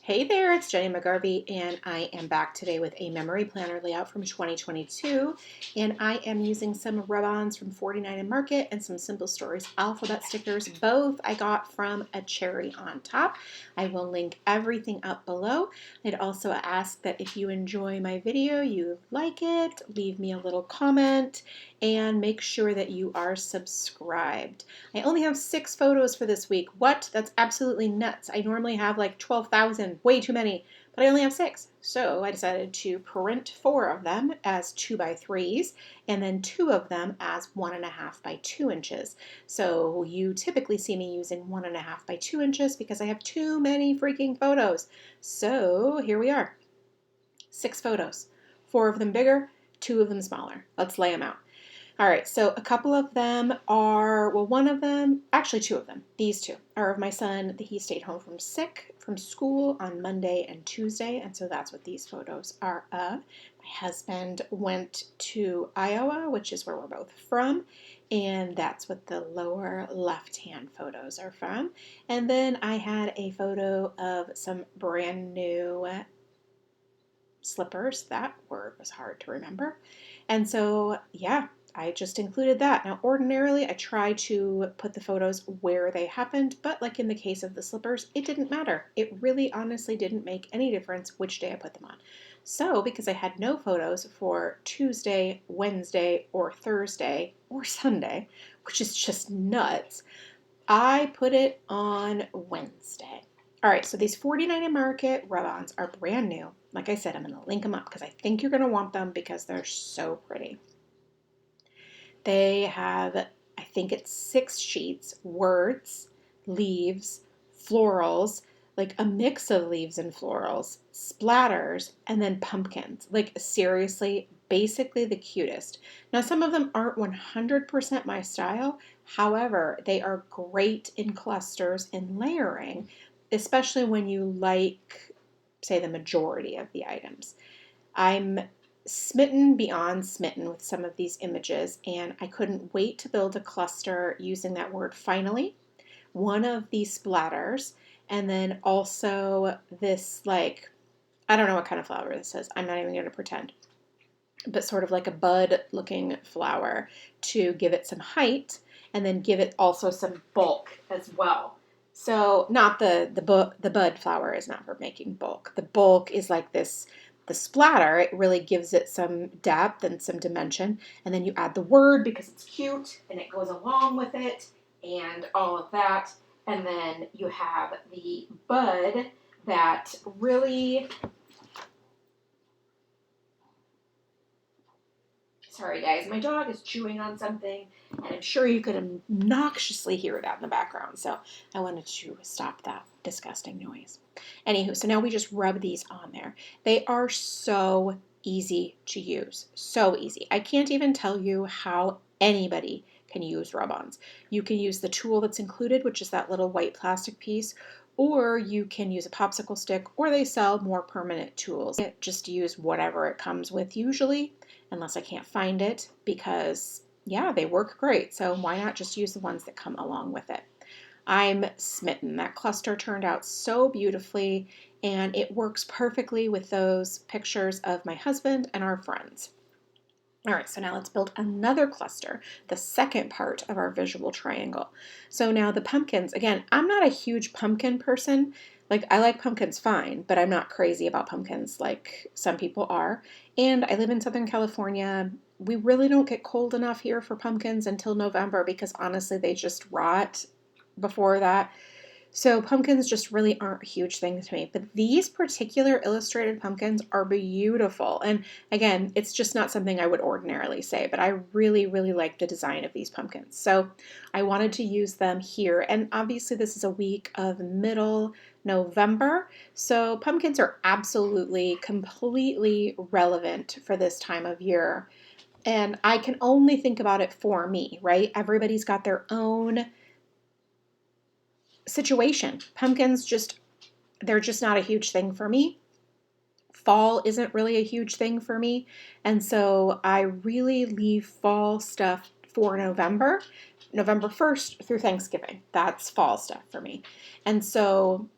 Hey there, it's Jenny McGarvey, and I am back today with a memory planner layout from 2022. And I am using some rub-ons from 49 and Market and some Simple Stories alphabet stickers. Both I got from a cherry on top. I will link everything up below. I'd also ask that if you enjoy my video, you like it, leave me a little comment, and make sure that you are subscribed. I only have 6 photos for this week. What? That's absolutely nuts. I normally have like 12,000, way too many, but I only have 6. So I decided to print 4 of them as 2x3s and then 2 of them as 1.5 by 2 inches. So you typically see me using 1.5 by 2 inches because I have too many freaking photos. So here we are. 6 photos. 4 of them bigger, 2 of them smaller. Let's lay them out. All right, so a couple of them are, well, one of them, actually 2 of them, these 2 are of my son. He stayed home from school on Monday and Tuesday, and so that's what these photos are of. My husband went to Iowa, which is where we're both from, and that's what the lower left-hand photos are from. And then I had a photo of some brand new slippers. That word was hard to remember. And so, yeah, I just included that. Now, ordinarily, I try to put the photos where they happened, but like in the case of the slippers, it didn't matter. It really honestly didn't make any difference which day I put them on. So, because I had no photos for Tuesday, Wednesday, or Thursday, or Sunday, which is just nuts, I put it on Wednesday. All right, so these 49 and Market rub-ons are brand new. Like I said, I'm going to link them up because I think you're going to want them because they're so pretty. They have, I think it's 6 sheets, words, leaves, florals, like a mix of leaves and florals, splatters, and then pumpkins. Like seriously, basically the cutest. Now, some of them aren't 100% my style. However, they are great in clusters and layering, especially when you like, say, the majority of the items. I'm smitten beyond smitten with some of these images, and I couldn't wait to build a cluster using that word finally, one of these splatters, and then also this, like, I don't know what kind of flower this is. I'm not even going to pretend, but sort of like a bud looking flower to give it some height and then give it also some bulk as well. So not the bud flower is not for making bulk. The bulk is like this, the splatter, it really gives it some depth and some dimension. And then you add the word because it's cute and it goes along with it and all of that. And then you have the bud that really, sorry guys, my dog is chewing on something and I'm sure you could obnoxiously hear that in the background. So I wanted to stop that disgusting noise. Anywho, so now we just rub these on there. They are so easy to use. So easy. I can't even tell you how anybody can use rub-ons. You can use the tool that's included, which is that little white plastic piece, or you can use a popsicle stick, or they sell more permanent tools. Just use whatever it comes with usually, unless I can't find it, because yeah, they work great. So why not just use the ones that come along with it? I'm smitten. That cluster turned out so beautifully, and it works perfectly with those pictures of my husband and our friends. All right, so now let's build another cluster, the second part of our visual triangle. So now the pumpkins, again, I'm not a huge pumpkin person. Like, I like pumpkins fine, but I'm not crazy about pumpkins like some people are. And I live in Southern California. We really don't get cold enough here for pumpkins until November because honestly, they just rot before that. So pumpkins just really aren't a huge thing to me, but these particular illustrated pumpkins are beautiful. And again, it's just not something I would ordinarily say, but I really, really like the design of these pumpkins. So I wanted to use them here. And obviously this is a week of middle November. So pumpkins are absolutely, completely relevant for this time of year. And I can only think about it for me, right? Everybody's got their own situation. Pumpkins they're just not a huge thing for me. Fall isn't really a huge thing for me. And so I really leave fall stuff for November 1st through Thanksgiving. That's fall stuff for me. And so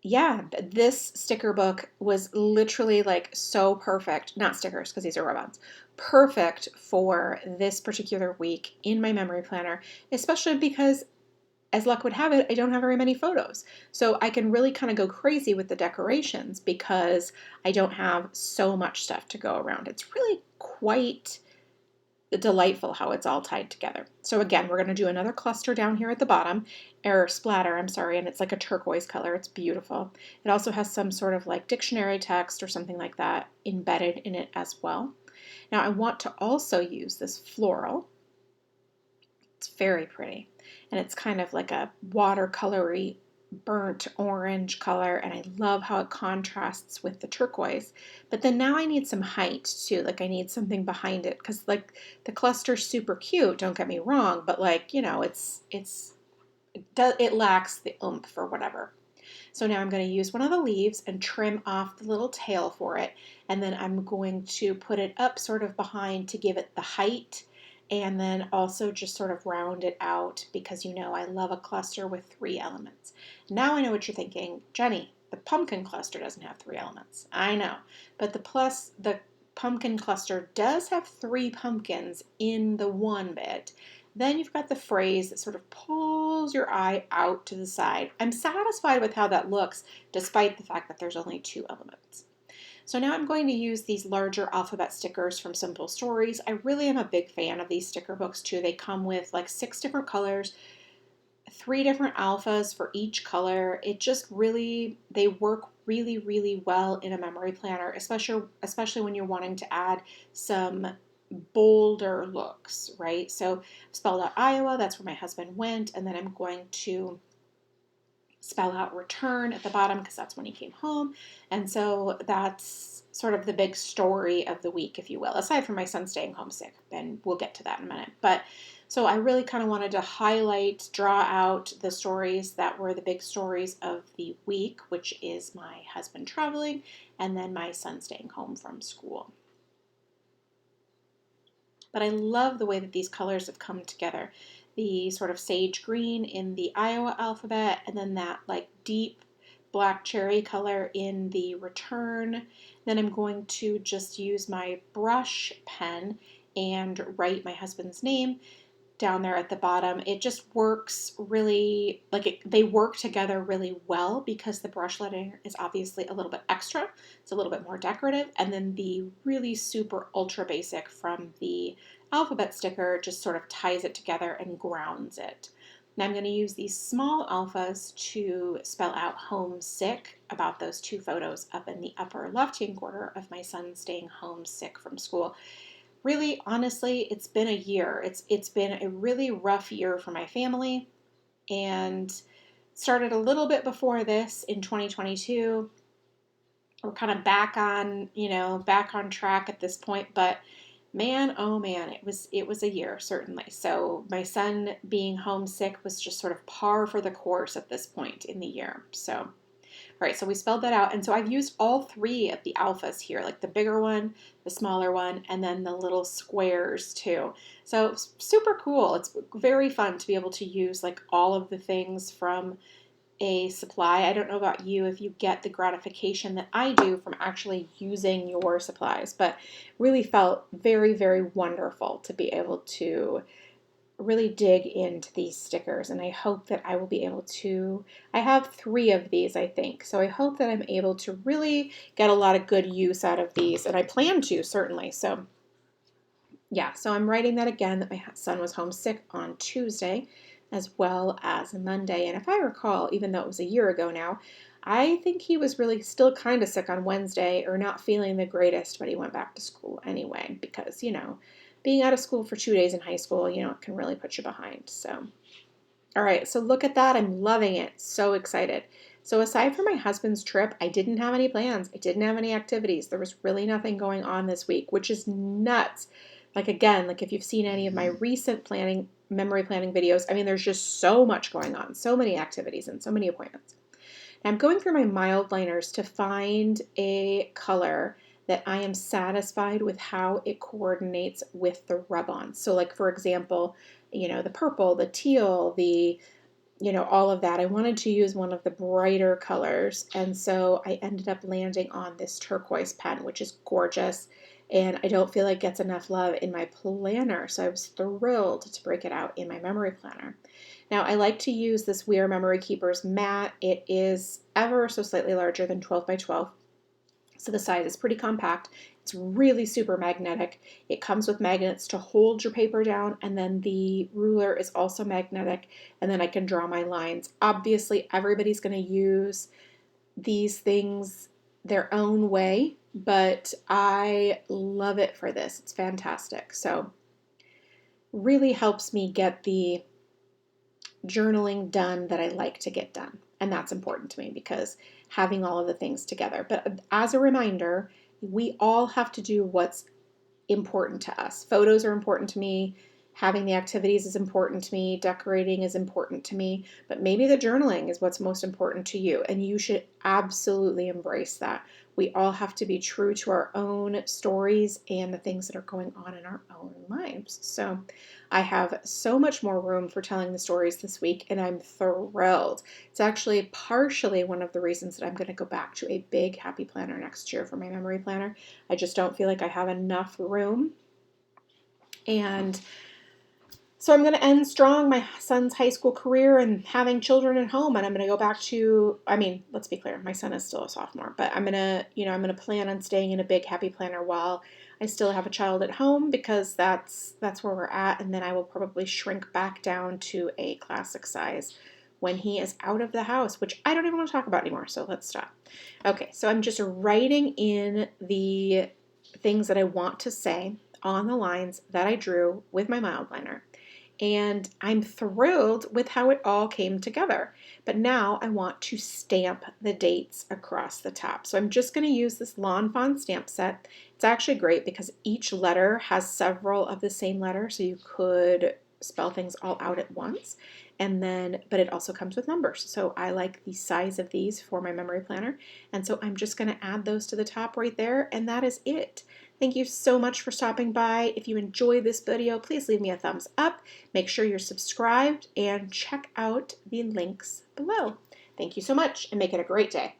Yeah, this sticker book was literally like so perfect. Not stickers, because these are rub-ons. Perfect for this particular week in my memory planner, especially because, as luck would have it, I don't have very many photos. So I can really kind of go crazy with the decorations because I don't have so much stuff to go around. It's really quite delightful how it's all tied together. So again, we're going to do another cluster down here at the bottom, or splatter, I'm sorry, and it's like a turquoise color. It's beautiful. It also has some sort of like dictionary text or something like that embedded in it as well. Now I want to also use this floral. It's very pretty, and it's kind of like a watercolory burnt orange color, and I love how it contrasts with the turquoise. But then now I need some height too, like I need something behind it, because like the cluster's super cute, don't get me wrong, but like, you know, it lacks the oomph or whatever. So now I'm going to use one of the leaves and trim off the little tail for it, and then I'm going to put it up sort of behind to give it the height, and then also just sort of round it out, because you know I love a cluster with 3 elements. Now I know what you're thinking, Jenny, the pumpkin cluster doesn't have 3 elements. I know, but the pumpkin cluster does have 3 pumpkins in the one bit. Then you've got the phrase that sort of pulls your eye out to the side. I'm satisfied with how that looks, despite the fact that there's only 2 elements. So now I'm going to use these larger alphabet stickers from Simple Stories. I really am a big fan of these sticker books too. They come with like 6 different colors, 3 different alphas for each color. It just really, they work really, really well in a memory planner, especially when you're wanting to add some bolder looks, right? So I've spelled out Iowa, that's where my husband went, and then I'm going to spell out return at the bottom because that's when he came home. And so that's sort of the big story of the week, if you will, aside from my son staying homesick, and we'll get to that in a minute. But so I really kind of wanted to highlight, draw out the stories that were the big stories of the week, which is my husband traveling and then my son staying home from school. But I love the way that these colors have come together. The sort of sage green in the Iowa alphabet, and then that like deep black cherry color in the return. Then I'm going to just use my brush pen and write my husband's name down there at the bottom. It just works really, they work together really well because the brush lettering is obviously a little bit extra. It's a little bit more decorative. And then the really super ultra basic from the alphabet sticker just sort of ties it together and grounds it. Now I'm going to use these small alphas to spell out homesick about those 2 photos up in the upper left-hand corner of my son staying homesick from school. Really, honestly, it's been a year. It's been a really rough year for my family, and started a little bit before this in 2022. We're kind of back on track at this point, but man, oh man, it was a year, certainly. So my son being homesick was just sort of par for the course at this point in the year. So all right, so we spelled that out. And so I've used all 3 of the alphas here, like the bigger one, the smaller one, and then the little squares too. So super cool. It's very fun to be able to use like all of the things from a supply. I don't know about you if you get the gratification that I do from actually using your supplies, but really felt very, very wonderful to be able to really dig into these stickers, and I hope that I will be able to. I have 3 of these, I think, so I hope that I'm able to really get a lot of good use out of these, and I plan to, certainly. So yeah, so I'm writing that again, that my son was homesick on Tuesday as well as Monday. And if I recall, even though it was a year ago now, I think he was really still kind of sick on Wednesday, or not feeling the greatest, but he went back to school anyway because, being out of school for 2 days in high school, it can really put you behind. So, all right, so look at that. I'm loving it. So excited. So aside from my husband's trip, I didn't have any plans. I didn't have any activities. There was really nothing going on this week, which is nuts. Like again, like if you've seen any of my recent memory planning videos, I mean, there's just so much going on, so many activities and so many appointments. Now I'm going through my mild liners to find a color that I am satisfied with how it coordinates with the rub-on. So like, for example, the purple, the teal, the all of that. I wanted to use one of the brighter colors, and so I ended up landing on this turquoise pen, which is gorgeous, and I don't feel like it gets enough love in my planner, so I was thrilled to break it out in my memory planner. Now, I like to use this We Are Memory Keepers mat. It is ever so slightly larger than 12 by 12. So the size is pretty compact. It's really super magnetic. It comes with magnets to hold your paper down, and then the ruler is also magnetic, and then I can draw my lines. Obviously, everybody's going to use these things their own way, but I love it for this. It's fantastic. So really helps me get the journaling done that I like to get done. And that's important to me because having all of the things together. But as a reminder, we all have to do what's important to us. Photos are important to me. Having the activities is important to me. Decorating is important to me. But maybe the journaling is what's most important to you. And you should absolutely embrace that. We all have to be true to our own stories and the things that are going on in our own lives. So I have so much more room for telling the stories this week, and I'm thrilled. It's actually partially one of the reasons that I'm going to go back to a big happy planner next year for my memory planner. I just don't feel like I have enough room. And so I'm going to end strong my son's high school career and having children at home, and I'm going to go back to, let's be clear, my son is still a sophomore, but I'm going to plan on staying in a big happy planner while I still have a child at home, because that's where we're at, and then I will probably shrink back down to a classic size when he is out of the house, which I don't even want to talk about anymore, so let's stop. Okay, so I'm just writing in the things that I want to say on the lines that I drew with my Mildliner. And I'm thrilled with how it all came together. But now I want to stamp the dates across the top. So I'm just going to use this Lawn Fawn stamp set. It's actually great because each letter has several of the same letter, so you could spell things all out at once. But it also comes with numbers. So I like the size of these for my memory planner. And so I'm just going to add those to the top right there, and that is it. Thank you so much for stopping by. If you enjoyed this video, please leave me a thumbs up. Make sure you're subscribed and check out the links below. Thank you so much, and make it a great day.